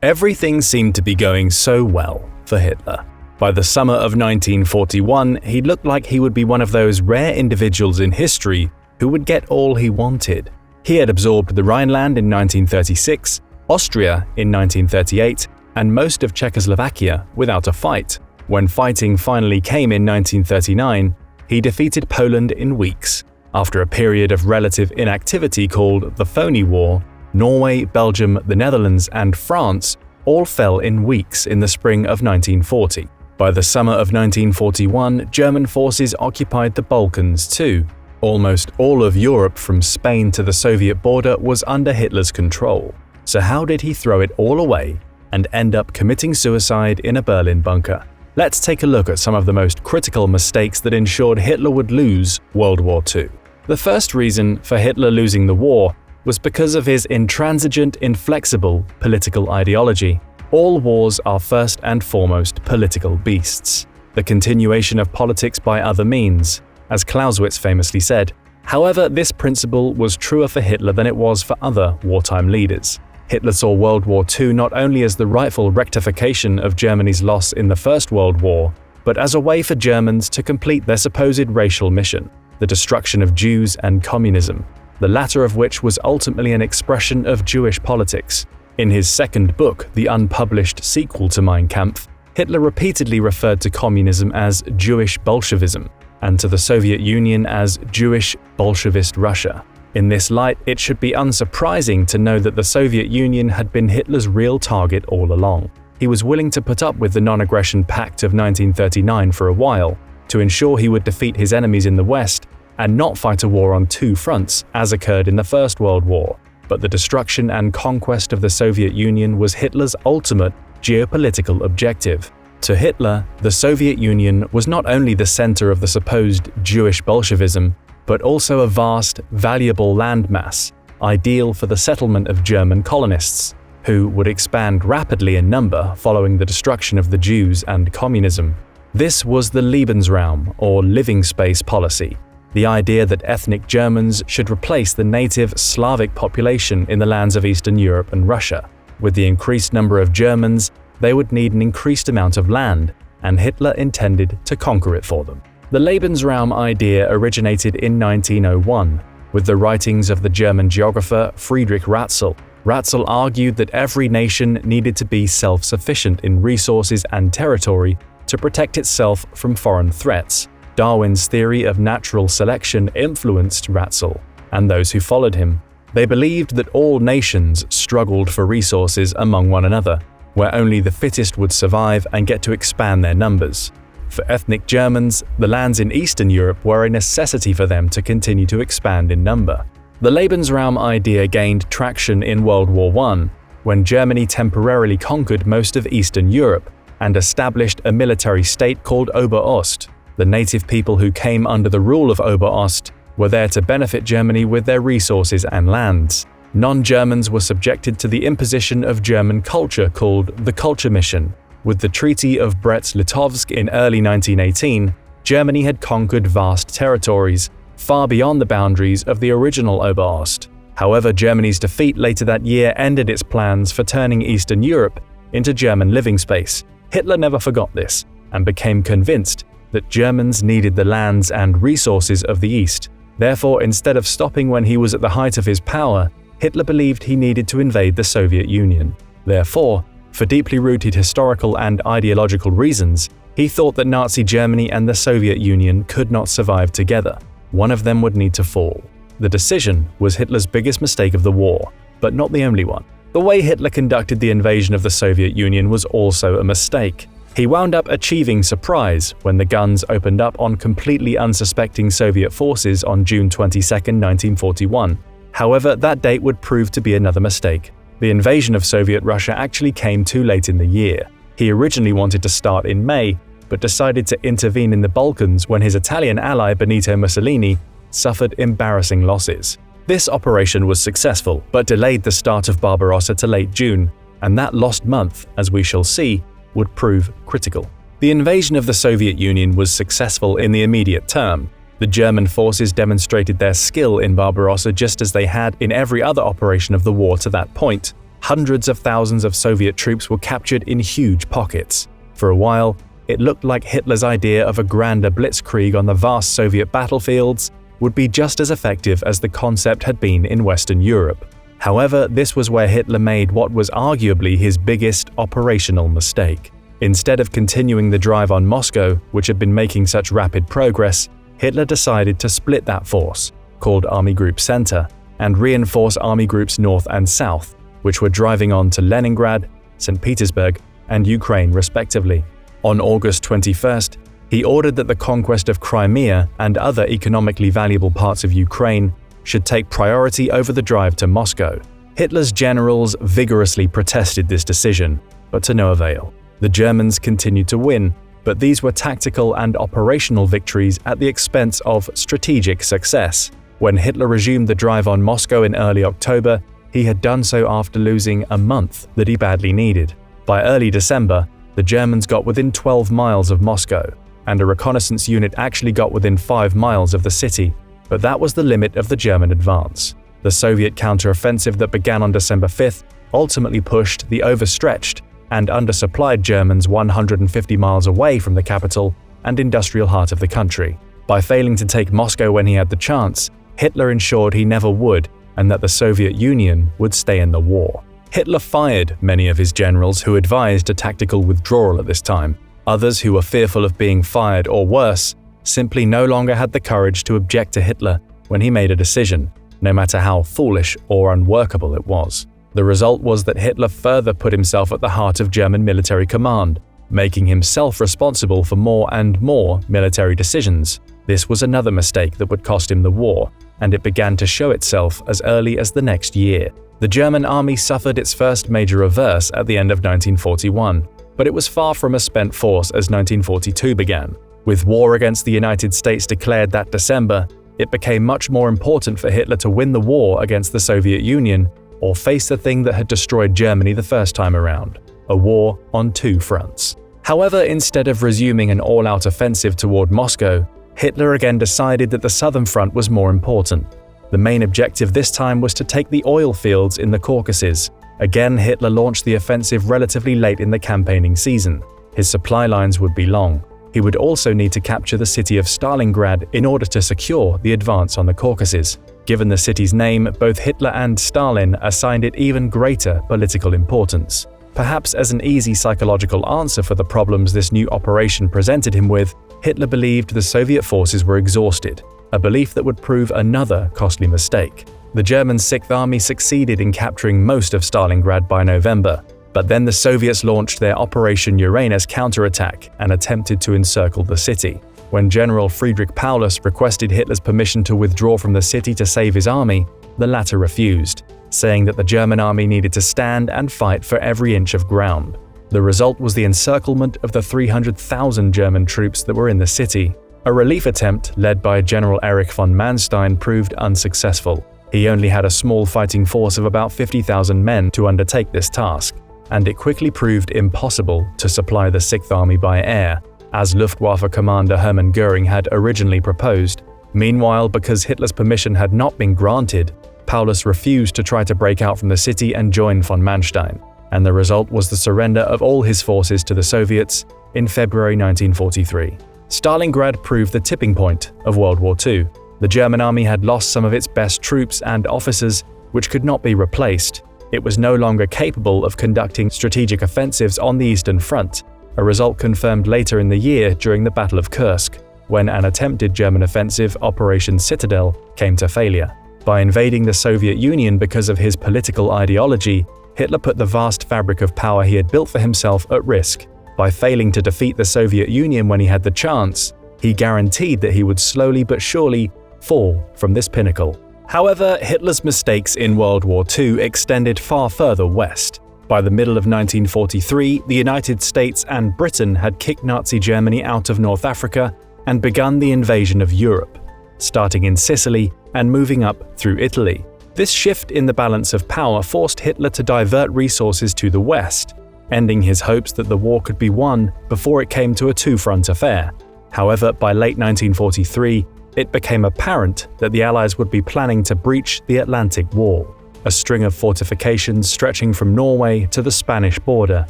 Everything seemed to be going so well for Hitler. By the summer of 1941, he looked like he would be one of those rare individuals in history who would get all he wanted. He had absorbed the Rhineland in 1936, Austria in 1938, and most of Czechoslovakia without a fight. When fighting finally came in 1939, he defeated Poland in weeks. After a period of relative inactivity called the Phony War, Norway, Belgium, the Netherlands, and France all fell in weeks in the spring of 1940. By the summer of 1941, German forces occupied the Balkans too. Almost all of Europe from Spain to the Soviet border was under Hitler's control. So how did he throw it all away and end up committing suicide in a Berlin bunker? Let's take a look at some of the most critical mistakes that ensured Hitler would lose World War II. The first reason for Hitler losing the war was because of his intransigent, inflexible political ideology. All wars are first and foremost political beasts, the continuation of politics by other means, as Clausewitz famously said. However, this principle was truer for Hitler than it was for other wartime leaders. Hitler saw World War II not only as the rightful rectification of Germany's loss in the First World War, but as a way for Germans to complete their supposed racial mission, the destruction of Jews and communism, the latter of which was ultimately an expression of Jewish politics. In his second book, the unpublished sequel to Mein Kampf, Hitler repeatedly referred to communism as Jewish Bolshevism, and to the Soviet Union as Jewish Bolshevist Russia. In this light, it should be unsurprising to know that the Soviet Union had been Hitler's real target all along. He was willing to put up with the Non-Aggression Pact of 1939 for a while, to ensure he would defeat his enemies in the West and not fight a war on two fronts, as occurred in the First World War. But the destruction and conquest of the Soviet Union was Hitler's ultimate geopolitical objective. To Hitler, the Soviet Union was not only the center of the supposed Jewish Bolshevism, but also a vast, valuable landmass, ideal for the settlement of German colonists, who would expand rapidly in number following the destruction of the Jews and communism. This was the Lebensraum, or living space policy, the idea that ethnic Germans should replace the native Slavic population in the lands of Eastern Europe and Russia. With the increased number of Germans, they would need an increased amount of land, and Hitler intended to conquer it for them. The Lebensraum idea originated in 1901 with the writings of the German geographer Friedrich Ratzel. Ratzel argued that every nation needed to be self-sufficient in resources and territory to protect itself from foreign threats. Darwin's theory of natural selection influenced Ratzel and those who followed him. They believed that all nations struggled for resources among one another, where only the fittest would survive and get to expand their numbers. For ethnic Germans, the lands in Eastern Europe were a necessity for them to continue to expand in number. The Lebensraum idea gained traction in World War I, when Germany temporarily conquered most of Eastern Europe and established a military state called Oberost. The native people who came under the rule of Oberost were there to benefit Germany with their resources and lands. Non-Germans were subjected to the imposition of German culture called the Culture Mission. With the Treaty of Brest-Litovsk in early 1918, Germany had conquered vast territories, far beyond the boundaries of the original Oberost. However, Germany's defeat later that year ended its plans for turning Eastern Europe into German living space. Hitler never forgot this, and became convinced that Germans needed the lands and resources of the East. Therefore, instead of stopping when he was at the height of his power, Hitler believed he needed to invade the Soviet Union. Therefore, for deeply rooted historical and ideological reasons, he thought that Nazi Germany and the Soviet Union could not survive together. One of them would need to fall. The decision was Hitler's biggest mistake of the war, but not the only one. The way Hitler conducted the invasion of the Soviet Union was also a mistake. He wound up achieving surprise when the guns opened up on completely unsuspecting Soviet forces on June 22, 1941. However, that date would prove to be another mistake. The invasion of Soviet Russia actually came too late in the year. He originally wanted to start in May, but decided to intervene in the Balkans when his Italian ally Benito Mussolini suffered embarrassing losses. This operation was successful, but delayed the start of Barbarossa to late June, and that lost month, as we shall see, would prove critical. The invasion of the Soviet Union was successful in the immediate term. The German forces demonstrated their skill in Barbarossa just as they had in every other operation of the war to that point. Hundreds of thousands of Soviet troops were captured in huge pockets. For a while, it looked like Hitler's idea of a grander blitzkrieg on the vast Soviet battlefields would be just as effective as the concept had been in Western Europe. However, this was where Hitler made what was arguably his biggest operational mistake. Instead of continuing the drive on Moscow, which had been making such rapid progress, Hitler decided to split that force, called Army Group Center, and reinforce Army Groups North and South, which were driving on to Leningrad, St. Petersburg, and Ukraine respectively. On August 21st, he ordered that the conquest of Crimea and other economically valuable parts of Ukraine should take priority over the drive to Moscow. Hitler's generals vigorously protested this decision, but to no avail. The Germans continued to win, but these were tactical and operational victories at the expense of strategic success. When Hitler resumed the drive on Moscow in early October, he had done so after losing a month that he badly needed. By early December, the Germans got within 12 miles of Moscow, and a reconnaissance unit actually got within 5 miles of the city, but that was the limit of the German advance. The Soviet counteroffensive that began on December 5th ultimately pushed the overstretched and undersupplied Germans 150 miles away from the capital and industrial heart of the country. By failing to take Moscow when he had the chance, Hitler ensured he never would, and that the Soviet Union would stay in the war. Hitler fired many of his generals who advised a tactical withdrawal at this time. Others who were fearful of being fired or worse simply no longer had the courage to object to Hitler when he made a decision, no matter how foolish or unworkable it was. The result was that Hitler further put himself at the heart of German military command, making himself responsible for more and more military decisions. This was another mistake that would cost him the war, and it began to show itself as early as the next year. The German army suffered its first major reverse at the end of 1941, but it was far from a spent force as 1942 began. With war against the United States declared that December, it became much more important for Hitler to win the war against the Soviet Union or face the thing that had destroyed Germany the first time around, a war on two fronts. However, instead of resuming an all-out offensive toward Moscow, Hitler again decided that the southern front was more important. The main objective this time was to take the oil fields in the Caucasus. Again, Hitler launched the offensive relatively late in the campaigning season. His supply lines would be long. He would also need to capture the city of Stalingrad in order to secure the advance on the Caucasus. Given the city's name, both Hitler and Stalin assigned it even greater political importance. Perhaps as an easy psychological answer for the problems this new operation presented him with, Hitler believed the Soviet forces were exhausted, a belief that would prove another costly mistake. The German Sixth Army succeeded in capturing most of Stalingrad by November, but then the Soviets launched their Operation Uranus counterattack and attempted to encircle the city. When General Friedrich Paulus requested Hitler's permission to withdraw from the city to save his army, the latter refused, saying that the German army needed to stand and fight for every inch of ground. The result was the encirclement of the 300,000 German troops that were in the city. A relief attempt led by General Erich von Manstein proved unsuccessful. He only had a small fighting force of about 50,000 men to undertake this task, and it quickly proved impossible to supply the Sixth Army by air, as Luftwaffe commander Hermann Göring had originally proposed. Meanwhile, because Hitler's permission had not been granted, Paulus refused to try to break out from the city and join von Manstein, and the result was the surrender of all his forces to the Soviets in February 1943. Stalingrad proved the tipping point of World War II. The German army had lost some of its best troops and officers, which could not be replaced. It was no longer capable of conducting strategic offensives on the Eastern Front, a result confirmed later in the year during the Battle of Kursk, when an attempted German offensive, Operation Citadel, came to failure. By invading the Soviet Union because of his political ideology, Hitler put the vast fabric of power he had built for himself at risk. By failing to defeat the Soviet Union when he had the chance, he guaranteed that he would slowly but surely fall from this pinnacle. However, Hitler's mistakes in World War II extended far further west. By the middle of 1943, the United States and Britain had kicked Nazi Germany out of North Africa and begun the invasion of Europe, starting in Sicily and moving up through Italy. This shift in the balance of power forced Hitler to divert resources to the west, ending his hopes that the war could be won before it came to a two-front affair. However, by late 1943, it became apparent that the Allies would be planning to breach the Atlantic Wall. a string of fortifications stretching from Norway to the Spanish border,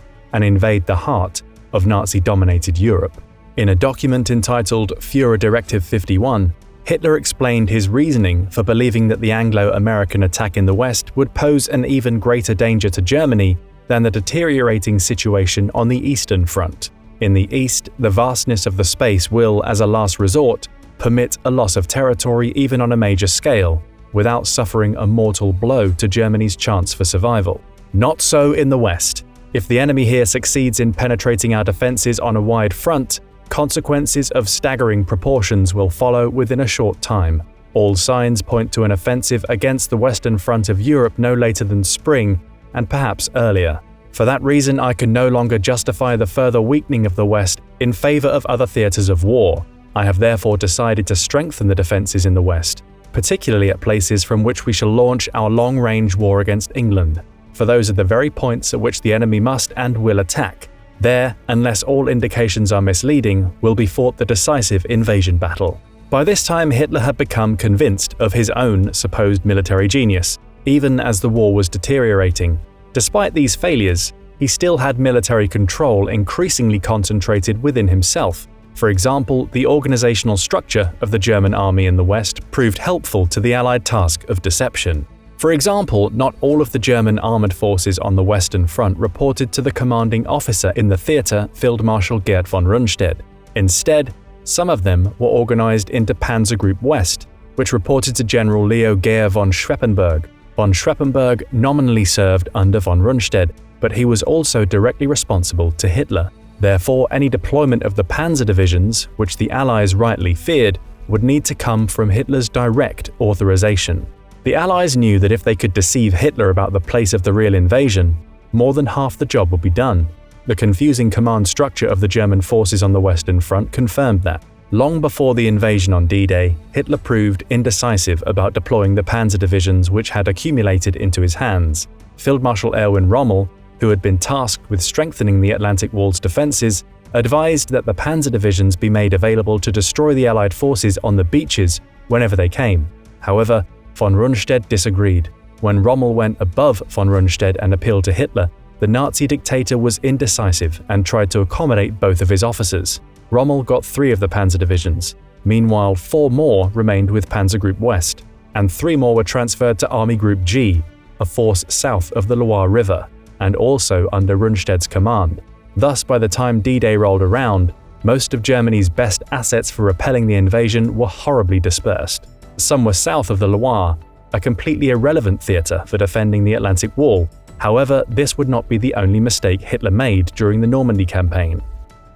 and invade the heart of Nazi-dominated Europe. In a document entitled Führer Directive 51, Hitler explained his reasoning for believing that the Anglo-American attack in the West would pose an even greater danger to Germany than the deteriorating situation on the Eastern Front. In the East, the vastness of the space will, as a last resort, permit a loss of territory even on a major scale, without suffering a mortal blow to Germany's chance for survival. Not so in the West. If the enemy here succeeds in penetrating our defenses on a wide front, consequences of staggering proportions will follow within a short time. All signs point to an offensive against the western front of Europe no later than spring, and perhaps earlier. For that reason, I can no longer justify the further weakening of the West in favor of other theaters of war. I have therefore decided to strengthen the defenses in the West, particularly at places from which we shall launch our long-range war against England, for those are the very points at which the enemy must and will attack. There, unless all indications are misleading, will be fought the decisive invasion battle. By this time, Hitler had become convinced of his own supposed military genius, even as the war was deteriorating. Despite these failures, he still had military control increasingly concentrated within himself. For example, the organizational structure of the German army in the West proved helpful to the Allied task of deception. For example, not all of the German armored forces on the Western Front reported to the commanding officer in the theater, Field Marshal Gerd von Rundstedt. Instead, some of them were organized into Panzer Group West, which reported to General Leo Gehr von Schweppenberg. Von Schweppenberg nominally served under von Rundstedt, but he was also directly responsible to Hitler. Therefore, any deployment of the panzer divisions, which the Allies rightly feared, would need to come from Hitler's direct authorization. The Allies knew that if they could deceive Hitler about the place of the real invasion, more than half the job would be done. The confusing command structure of the German forces on the Western Front confirmed that. Long before the invasion on D-Day, Hitler proved indecisive about deploying the panzer divisions which had accumulated into his hands. Field Marshal Erwin Rommel, who had been tasked with strengthening the Atlantic Wall's defenses, advised that the panzer divisions be made available to destroy the Allied forces on the beaches whenever they came. However, von Rundstedt disagreed. When Rommel went above von Rundstedt and appealed to Hitler, the Nazi dictator was indecisive and tried to accommodate both of his officers. Rommel got 3 of the panzer divisions. Meanwhile, 4 more remained with Panzer Group West, and 3 more were transferred to Army Group G, a force south of the Loire River, and also under Rundstedt's command. Thus, by the time D-Day rolled around, most of Germany's best assets for repelling the invasion were horribly dispersed. Some were south of the Loire, a completely irrelevant theater for defending the Atlantic Wall. However, this would not be the only mistake Hitler made during the Normandy campaign.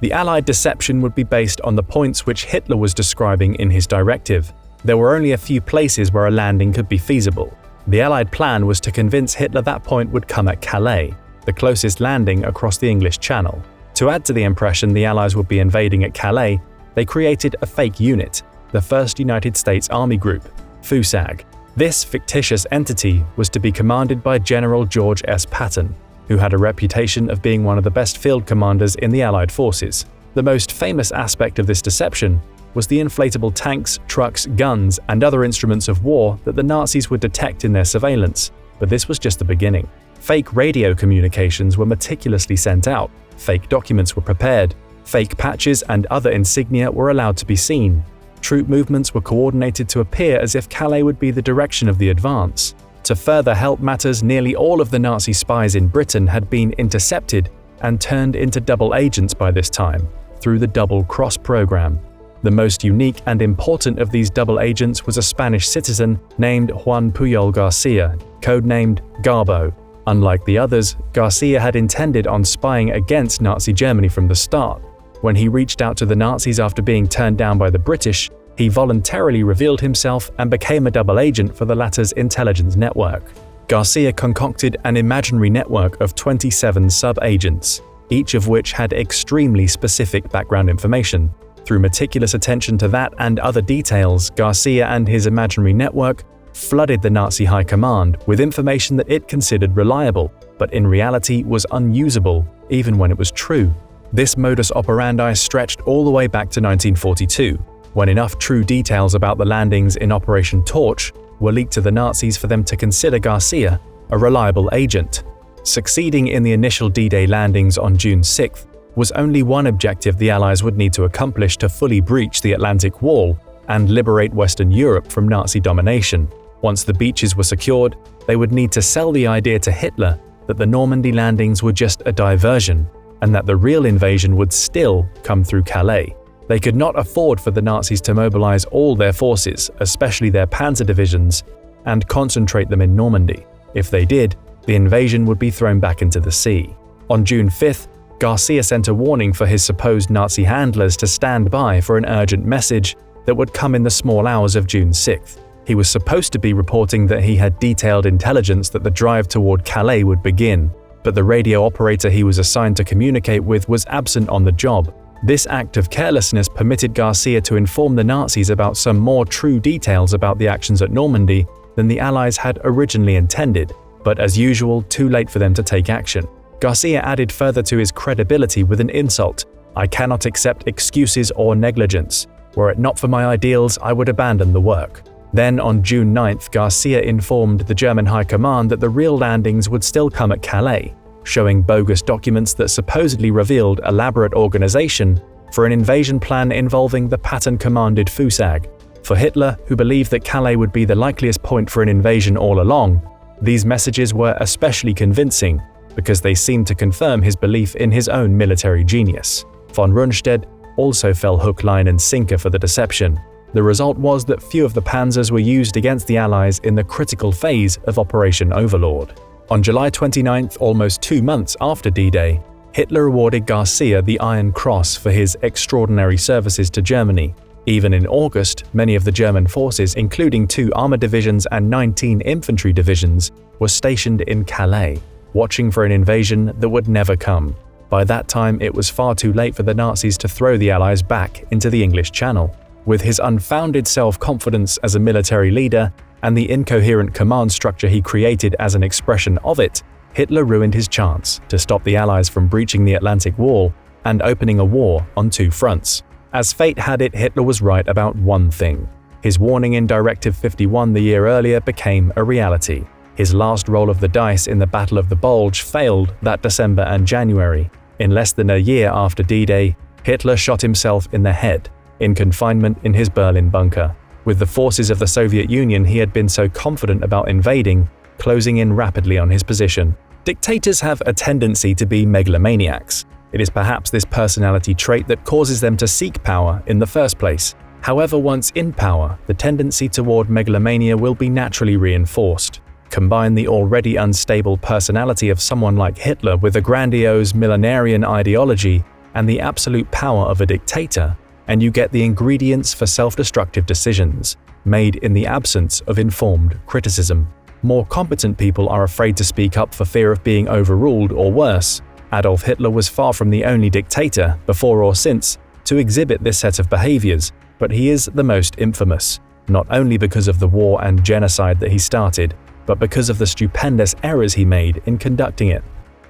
The Allied deception would be based on the points which Hitler was describing in his directive. There were only a few places where a landing could be feasible. The Allied plan was to convince Hitler that point would come at Calais, the closest landing across the English Channel. To add to the impression the Allies would be invading at Calais, they created a fake unit, the 1st United States Army Group, FUSAG. This fictitious entity was to be commanded by General George S. Patton, who had a reputation of being one of the best field commanders in the Allied forces. The most famous aspect of this deception was the inflatable tanks, trucks, guns, and other instruments of war that the Nazis would detect in their surveillance. But this was just the beginning. Fake radio communications were meticulously sent out, fake documents were prepared, fake patches and other insignia were allowed to be seen. Troop movements were coordinated to appear as if Calais would be the direction of the advance. To further help matters, nearly all of the Nazi spies in Britain had been intercepted and turned into double agents by this time, through the Double Cross program. The most unique and important of these double agents was a Spanish citizen named Juan Puyol Garcia, codenamed Garbo. Unlike the others, Garcia had intended on spying against Nazi Germany from the start. When he reached out to the Nazis after being turned down by the British, he voluntarily revealed himself and became a double agent for the latter's intelligence network. Garcia concocted an imaginary network of 27 sub-agents, each of which had extremely specific background information. Through meticulous attention to that and other details, Garcia and his imaginary network flooded the Nazi high command with information that it considered reliable, but in reality was unusable, even when it was true. This modus operandi stretched all the way back to 1942, when enough true details about the landings in Operation Torch were leaked to the Nazis for them to consider Garcia a reliable agent. Succeeding in the initial D-Day landings on June 6th was only one objective the Allies would need to accomplish to fully breach the Atlantic Wall and liberate Western Europe from Nazi domination. Once the beaches were secured, they would need to sell the idea to Hitler that the Normandy landings were just a diversion, and that the real invasion would still come through Calais. They could not afford for the Nazis to mobilize all their forces, especially their panzer divisions, and concentrate them in Normandy. If they did, the invasion would be thrown back into the sea. On June 5th, Garcia sent a warning for his supposed Nazi handlers to stand by for an urgent message that would come in the small hours of June 6th. He was supposed to be reporting that he had detailed intelligence that the drive toward Calais would begin, but the radio operator he was assigned to communicate with was absent on the job. This act of carelessness permitted Garcia to inform the Nazis about some more true details about the actions at Normandy than the Allies had originally intended, but as usual, too late for them to take action. Garcia added further to his credibility with an insult: "I cannot accept excuses or negligence. Were it not for my ideals, I would abandon the work." Then on June 9th, Garcia informed the German High Command that the real landings would still come at Calais, showing bogus documents that supposedly revealed elaborate organization for an invasion plan involving the Patton-commanded Fusag. For Hitler, who believed that Calais would be the likeliest point for an invasion all along, these messages were especially convincing because they seemed to confirm his belief in his own military genius. Von Rundstedt also fell hook, line, and sinker for the deception. The result was that few of the panzers were used against the Allies in the critical phase of Operation Overlord. On July 29th, almost 2 months after D-Day, Hitler awarded Garcia the Iron Cross for his extraordinary services to Germany. Even in August, many of the German forces, including 2 armor divisions and 19 infantry divisions, were stationed in Calais, watching for an invasion that would never come. By that time, it was far too late for the Nazis to throw the Allies back into the English Channel. With his unfounded self-confidence as a military leader and the incoherent command structure he created as an expression of it, Hitler ruined his chance to stop the Allies from breaching the Atlantic Wall and opening a war on 2 fronts. As fate had it, Hitler was right about one thing. His warning in Directive 51 the year earlier became a reality. His last roll of the dice in the Battle of the Bulge failed that December and January. In less than a year after D-Day, Hitler shot himself in the head, in confinement in his Berlin bunker, with the forces of the Soviet Union he had been so confident about invading closing in rapidly on his position. Dictators have a tendency to be megalomaniacs. It is perhaps this personality trait that causes them to seek power in the first place. However, once in power, the tendency toward megalomania will be naturally reinforced. Combine the already unstable personality of someone like Hitler with a grandiose millenarian ideology and the absolute power of a dictator, and you get the ingredients for self-destructive decisions, made in the absence of informed criticism. More competent people are afraid to speak up for fear of being overruled or worse. Adolf Hitler was far from the only dictator, before or since, to exhibit this set of behaviors, but he is the most infamous, not only because of the war and genocide that he started, but because of the stupendous errors he made in conducting it.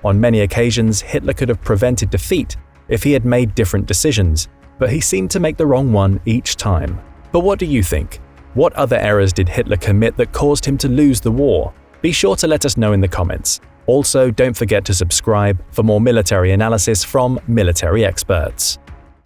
On many occasions, Hitler could have prevented defeat if he had made different decisions, but he seemed to make the wrong one each time. But what do you think? What other errors did Hitler commit that caused him to lose the war? Be sure to let us know in the comments. Also, don't forget to subscribe for more military analysis from military experts.